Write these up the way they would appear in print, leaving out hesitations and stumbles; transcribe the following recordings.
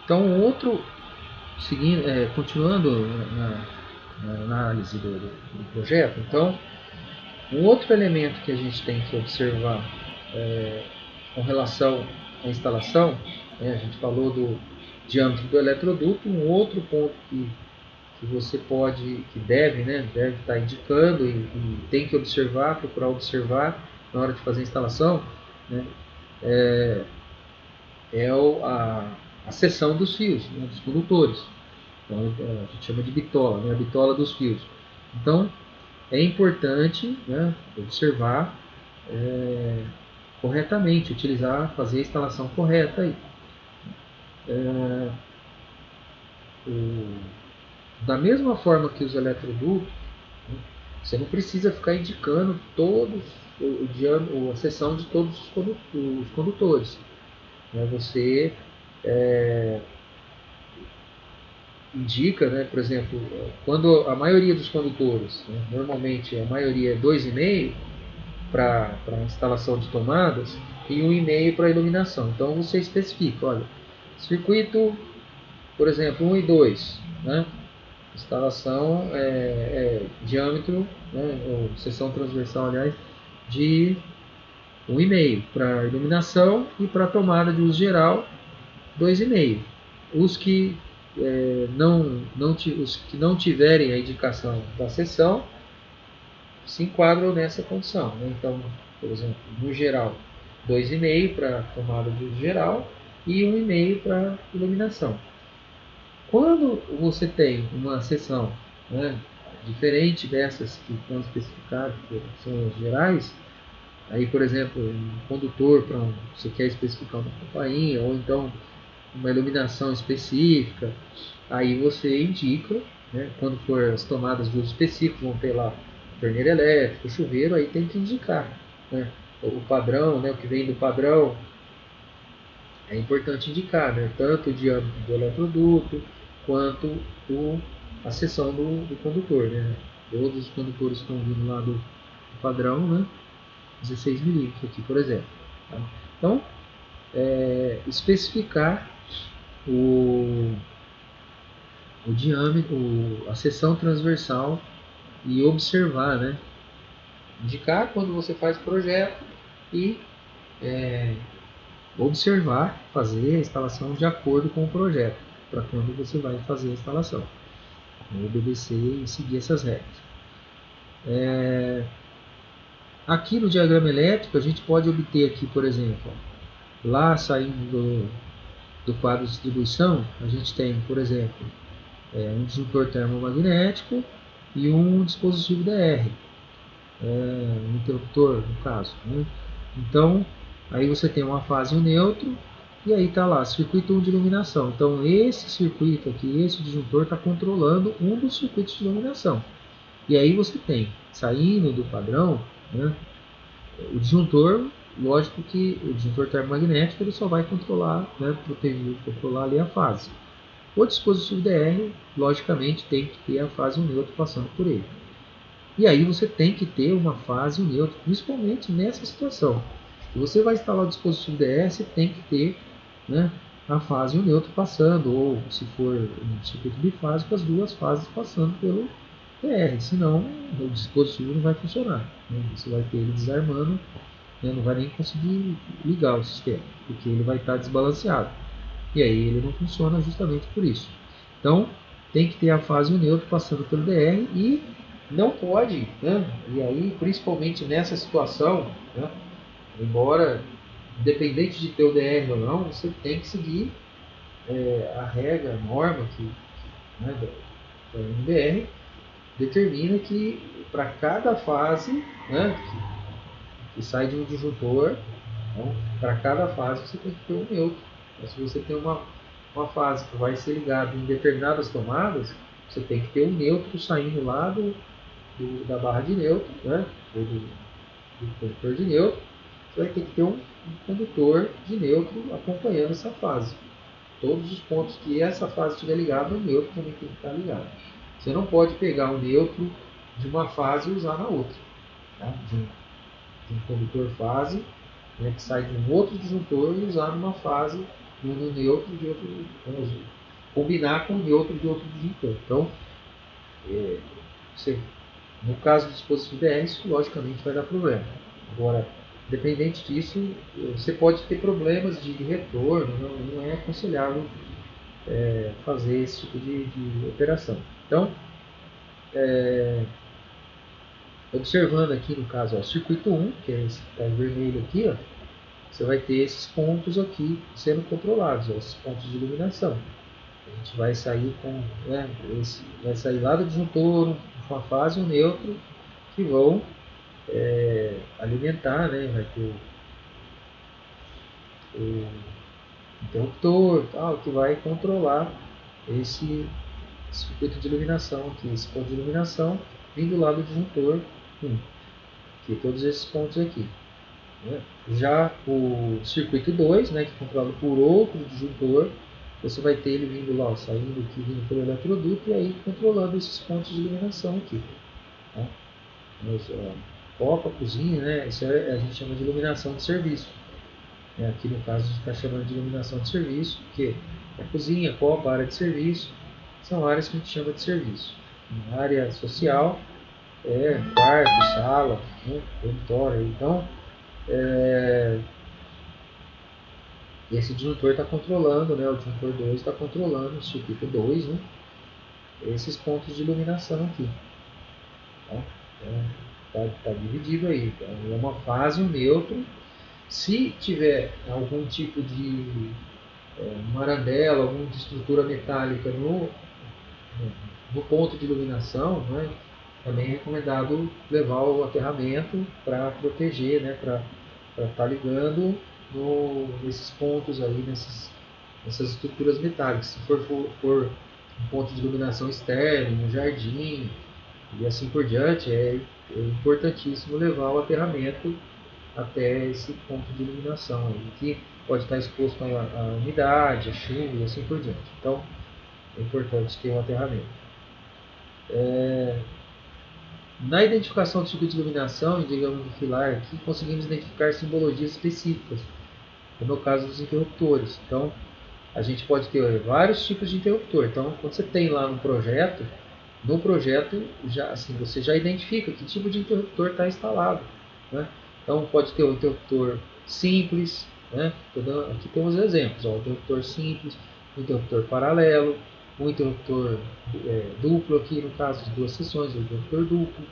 Então, outro, seguindo, continuando na análise do projeto, então, um outro elemento que a gente tem que observar com relação à instalação, a gente falou do diâmetro do eletroduto, um outro ponto que você deve estar indicando e tem que observar, procurar observar na hora de fazer a instalação, né, a seção dos fios, né, dos condutores. Então, a gente chama de bitola, né, a bitola dos fios. Então, é importante, né, observar corretamente, fazer a instalação correta aí. Da mesma forma que os eletrodutos, né, você não precisa ficar indicando a seção de todos os condutores. Né? Você indica, né, por exemplo, quando a maioria dos condutores, né, normalmente a maioria é 2,5 para instalação de tomadas e 1,5 para iluminação. Então você especifica, olha, circuito, por exemplo, 1 e 2, né? Instalação diâmetro, né, ou seção transversal, aliás, de 1,5 para iluminação e para tomada de uso geral 2,5. Os que os que não tiverem a indicação da seção se enquadram nessa condição. Né? Então, por exemplo, no geral, 2,5 para tomada de uso geral e 1,5 para iluminação. Quando você tem uma seção, né, diferente dessas que estão especificadas, que são as gerais, aí, por exemplo, um condutor você quer especificar uma campainha, ou então uma iluminação específica, aí você indica, né, quando for as tomadas de uso específico, vão ter lá torneira elétrica, chuveiro, aí tem que indicar, né, o padrão, né, o que vem do padrão, é importante indicar, né, tanto o diâmetro do eletroduto, quanto a seção do condutor. Né, todos os condutores estão vindo lá do padrão, né, 16 milímetros aqui, por exemplo. Tá? Então, especificar o diâmetro, a seção transversal e observar, né? Indicar quando você faz o projeto e observar, fazer a instalação de acordo com o projeto, para quando você vai fazer a instalação. Obedecer e seguir essas regras. Aqui no diagrama elétrico, a gente pode obter aqui, por exemplo, lá saindo do quadro de distribuição, a gente tem, por exemplo, um disjuntor termomagnético e um dispositivo DR, um interruptor, no caso. Né? Então, aí você tem uma fase e um neutro, e aí está lá, circuito 1 de iluminação. Então, esse circuito aqui, esse disjuntor, está controlando um dos circuitos de iluminação. E aí você tem, saindo do padrão, né, o disjuntor, lógico que o disjuntor termomagnético ele só vai controlar, né, controlar ali a fase. O dispositivo DR, logicamente, tem que ter a fase e o neutro passando por ele. E aí você tem que ter uma fase e um neutro, principalmente nessa situação. Se você vai instalar o dispositivo DR, você tem que ter, né, a fase e o neutro passando, ou se for um circuito bifásico, as duas fases passando pelo DR, senão o dispositivo não vai funcionar. Né? Você vai ter ele desarmando, né, não vai nem conseguir ligar o sistema, porque ele vai estar desbalanceado. E aí ele não funciona justamente por isso. Então, tem que ter a fase e o neutro passando pelo DR e não pode, né? E aí, principalmente nessa situação, né? Embora, independente de ter o DR ou não, você tem que seguir a regra, a norma né, da NBR, determina que para cada fase, né, que sai de um disjuntor, então, para cada fase você tem que ter um neutro. Então, se você tem uma fase que vai ser ligada em determinadas tomadas, você tem que ter um neutro saindo lá da barra de neutro, né, ou do condutor de neutro. Você vai ter que ter um condutor de neutro acompanhando essa fase. Todos os pontos que essa fase estiver ligada, o neutro também tem que estar ligado. Você não pode pegar o neutro de uma fase e usar na outra. Tá? De um condutor fase, né, que sai de um outro disjuntor e usar numa fase um no neutro de outro, combinar com o neutro de outro disjuntor. Então, no caso do dispositivo DR, isso logicamente vai dar problema. Agora, independente disso, você pode ter problemas de retorno, não é aconselhável fazer esse tipo de operação. Então, observando aqui no caso, ó, circuito 1, que é esse que está em vermelho aqui, ó, você vai ter esses pontos aqui sendo controlados, ó, esses pontos de iluminação. A gente vai sair com, vai sair lá do disjuntor, uma fase e um neutro, que vão alimentar, né? Vai ter o interruptor, tal, que vai controlar esse circuito de iluminação aqui, esse ponto de iluminação vindo lá do disjuntor 1, que todos esses pontos aqui. Né? Já o circuito 2, né, que é controlado por outro disjuntor, você vai ter ele vindo lá, saindo aqui, vindo pelo eletroduto e aí controlando esses pontos de iluminação aqui. Tá? Copa, cozinha, né? Isso a gente chama de iluminação de serviço. Aqui no caso a gente está chamando de iluminação de serviço, porque a cozinha, copa, área de serviço, são áreas que a gente chama de serviço. A área social quarto, sala, né, dormitório. Então, esse disjuntor está controlando, né, o disjuntor 2 está controlando o circuito 2, né, esses pontos de iluminação aqui. Tá dividido aí. É uma fase e um neutro. Se tiver algum tipo de marandela, alguma estrutura metálica no ponto de iluminação, né, também é recomendado levar o aterramento para proteger, né, para estar ligando nesses pontos aí, nessas estruturas metálicas. Se for um ponto de iluminação externo, no jardim e assim por diante, é importantíssimo levar o aterramento até esse ponto de iluminação aí, que pode estar exposto à umidade, à chuva e assim por diante. Então, é importante ter um aterramento. Na identificação do circuito de iluminação e diagrama do filar aqui, conseguimos identificar simbologias específicas, como é o caso dos interruptores. Então, a gente pode ter vários tipos de interruptor. Então, quando você tem lá no projeto já, assim, você já identifica que tipo de interruptor está instalado. Né? Então, pode ter um interruptor simples, né? Aqui temos exemplos, ó, um interruptor simples, um interruptor paralelo, um interruptor duplo aqui, no caso de duas seções, um interruptor duplo.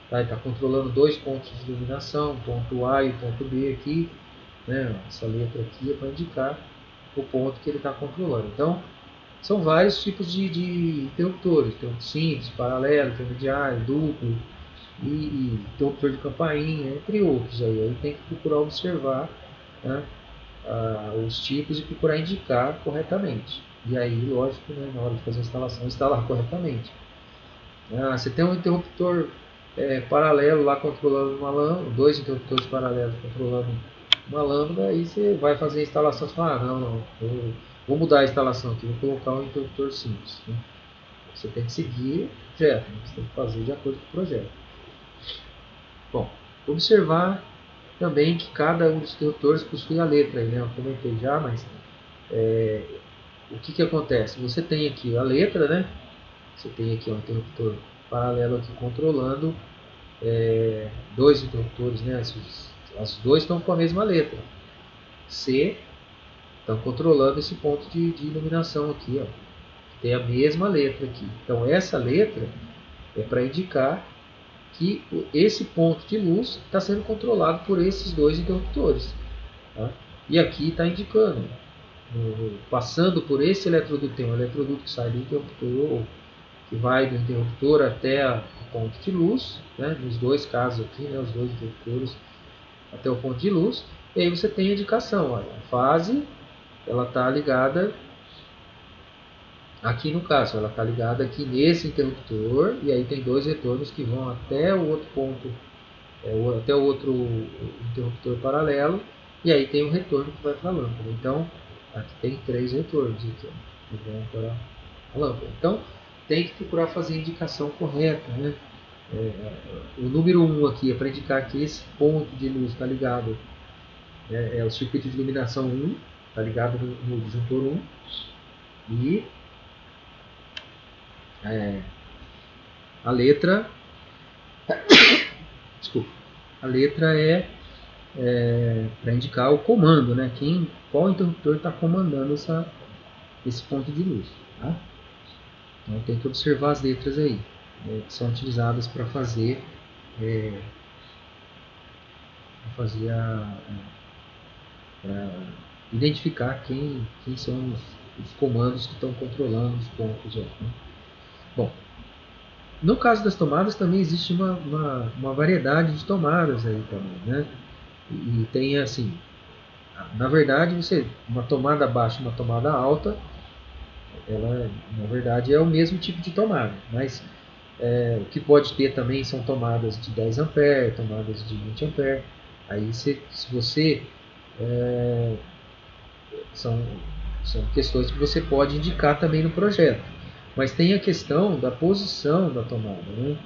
Tá? Ele está controlando dois pontos de iluminação, o ponto A e o ponto B aqui. Né? Essa letra aqui é para indicar o ponto que ele está controlando. Então, são vários tipos de interruptores, simples, paralelo, intermediário, duplo e interruptor de campainha, entre outros. Aí tem que procurar observar, né, os tipos e procurar indicar corretamente. E aí, lógico, né, na hora de fazer a instalação, instalar corretamente. Você tem um interruptor paralelo lá controlando uma lâmpada, dois interruptores paralelos controlando uma lâmpada, aí você vai fazer a instalação e fala, não, eu vou mudar a instalação aqui, vou colocar um interruptor simples. Né? Você tem que seguir o projeto, né? Você tem que fazer de acordo com o projeto. Bom, observar também que cada um dos interruptores possui a letra, aí, né? Eu comentei já, mas o que acontece? Você tem aqui a letra, né? Você tem aqui um interruptor paralelo aqui controlando dois interruptores, né? As dois estão com a mesma letra. C estão controlando esse ponto de iluminação aqui, ó. Tem a mesma letra aqui. Então essa letra é para indicar que esse ponto de luz está sendo controlado por esses dois interruptores. Tá? E aqui está indicando, passando por esse eletroduto, tem um eletroduto que sai do interruptor, que vai do interruptor até o ponto de luz, né? Nos dois casos aqui, né? Os dois interruptores até o ponto de luz, e aí você tem a indicação, olha, a fase ela está ligada aqui no caso, ela está ligada aqui nesse interruptor, e aí tem dois retornos que vão até o outro ponto, até o outro interruptor paralelo, e aí tem um retorno que vai para a lâmpada. Então, aqui tem três retornos aqui, que vão para a lâmpada. Então, tem que procurar fazer a indicação correta, né? O número 1 aqui é para indicar que esse ponto de luz está ligado, é o circuito de iluminação 1, está ligado no disjuntor 1 e a letra, desculpa, a letra é para indicar o comando, né? Qual interruptor está comandando esse ponto de luz. Tá? Então tem que observar as letras aí, que são utilizadas para fazer, para identificar quem são os comandos que estão controlando os pontos. Né? Bom, no caso das tomadas também existe uma variedade de tomadas aí também, né? E tem assim, na verdade, uma tomada baixa e uma tomada alta, ela na verdade é o mesmo tipo de tomada, mas o que pode ter também são tomadas de 10 ampere, tomadas de 20 ampere. Aí se você são questões que você pode indicar também no projeto. Mas tem a questão da posição da tomada, né?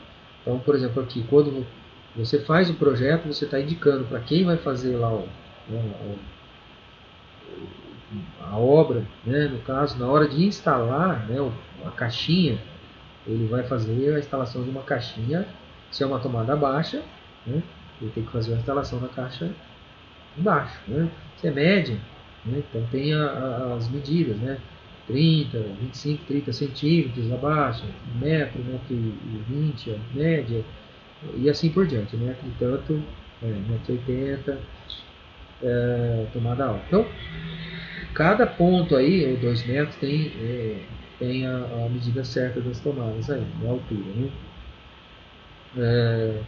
Então, por exemplo, aqui, quando você faz o projeto, você está indicando para quem vai fazer lá a obra, né? No caso, na hora de instalar, né, a caixinha, ele vai fazer a instalação de uma caixinha. Se é uma tomada baixa, né, ele tem que fazer a instalação da caixa embaixo. Né? Se é média, né, então tem as medidas, né? 30, 25, 30 centímetros abaixo, 1 metro, 1,20 m, a média, e assim por diante, né? Portanto, 1,80 m, tomada alta. Então, cada ponto aí, ou 2 metros, tem a medida certa das tomadas aí, da altura, né?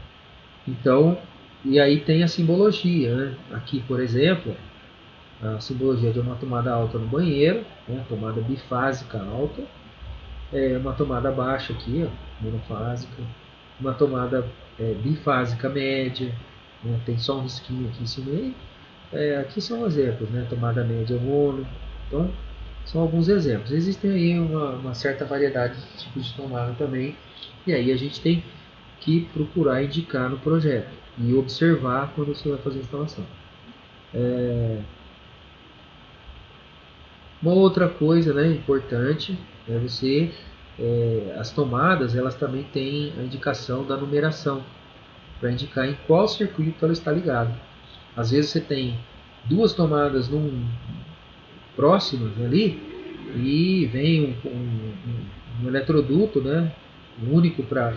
Então, e aí tem a simbologia, né? Aqui, por exemplo, a simbologia de uma tomada alta no banheiro, né? Tomada bifásica alta, uma tomada baixa aqui, ó, monofásica, uma tomada bifásica média, né? Tem só um risquinho aqui em cima aí. Aqui são exemplos, né? Tomada média mono. Então, são alguns exemplos. Existem aí uma certa variedade de tipos de tomada também, e aí a gente tem que procurar indicar no projeto e observar quando você vai fazer a instalação. Uma outra coisa, né, importante é as tomadas, elas também têm a indicação da numeração para indicar em qual circuito ela está ligada. Às vezes você tem duas tomadas próximas ali e vem um eletroduto, né, único para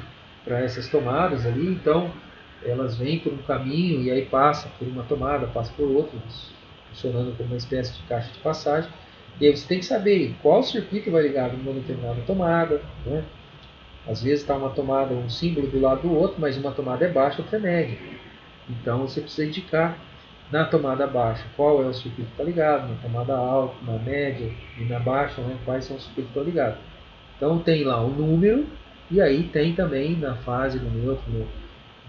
essas tomadas ali, então elas vêm por um caminho e aí passa por uma tomada, passa por outra, funcionando como uma espécie de caixa de passagem. E aí você tem que saber qual circuito vai ligar numa determinada tomada, né? Às vezes está uma tomada, um símbolo do lado do outro, mas uma tomada é baixa, outra é média. Então você precisa indicar na tomada baixa qual é o circuito que está ligado, na tomada alta, na média e na baixa, né, quais são os circuitos que estão ligados. Então tem lá o número e aí tem também na fase, no neutro,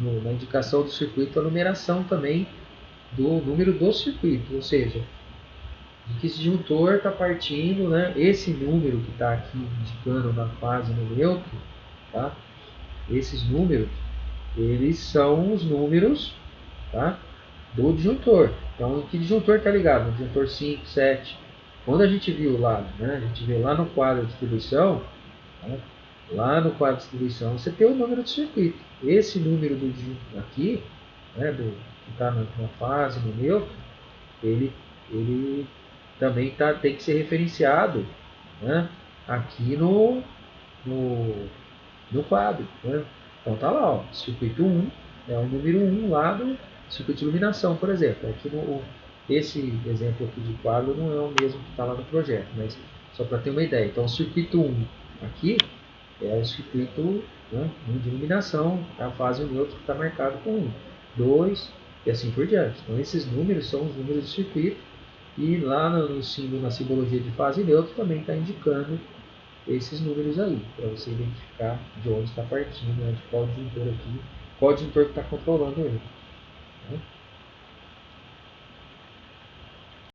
na indicação do circuito, a numeração também do número do circuito, ou seja, de que esse disjuntor está partindo, né, esse número que está aqui indicando na fase no neutro, tá? Esses números, eles são os números, tá, do disjuntor. Então, em que disjuntor está ligado? No disjuntor 5, 7. Quando a gente viu lá, né, a gente vê lá no quadro de distribuição, né, lá no quadro de distribuição você tem o número do circuito. Esse número do disjuntor aqui, né, que está na fase, no neutro, ele também tem que ser referenciado, né, aqui no quadro. Né? Então tá lá, ó, circuito 1 é o número 1 lá do circuito de iluminação, por exemplo. Aqui esse exemplo aqui de quadro não é o mesmo que está lá no projeto, mas só para ter uma ideia. Então o circuito 1 aqui é o circuito, né, de iluminação, a fase neutro que está marcado com 1, 2 e assim por diante. Então esses números são os números do circuito e lá no símbolo, na simbologia de fase neutra também está indicando esses números aí, para você identificar de onde está partindo, né, de qual disjuntor aqui, qual disjuntor que está controlando ele. Né?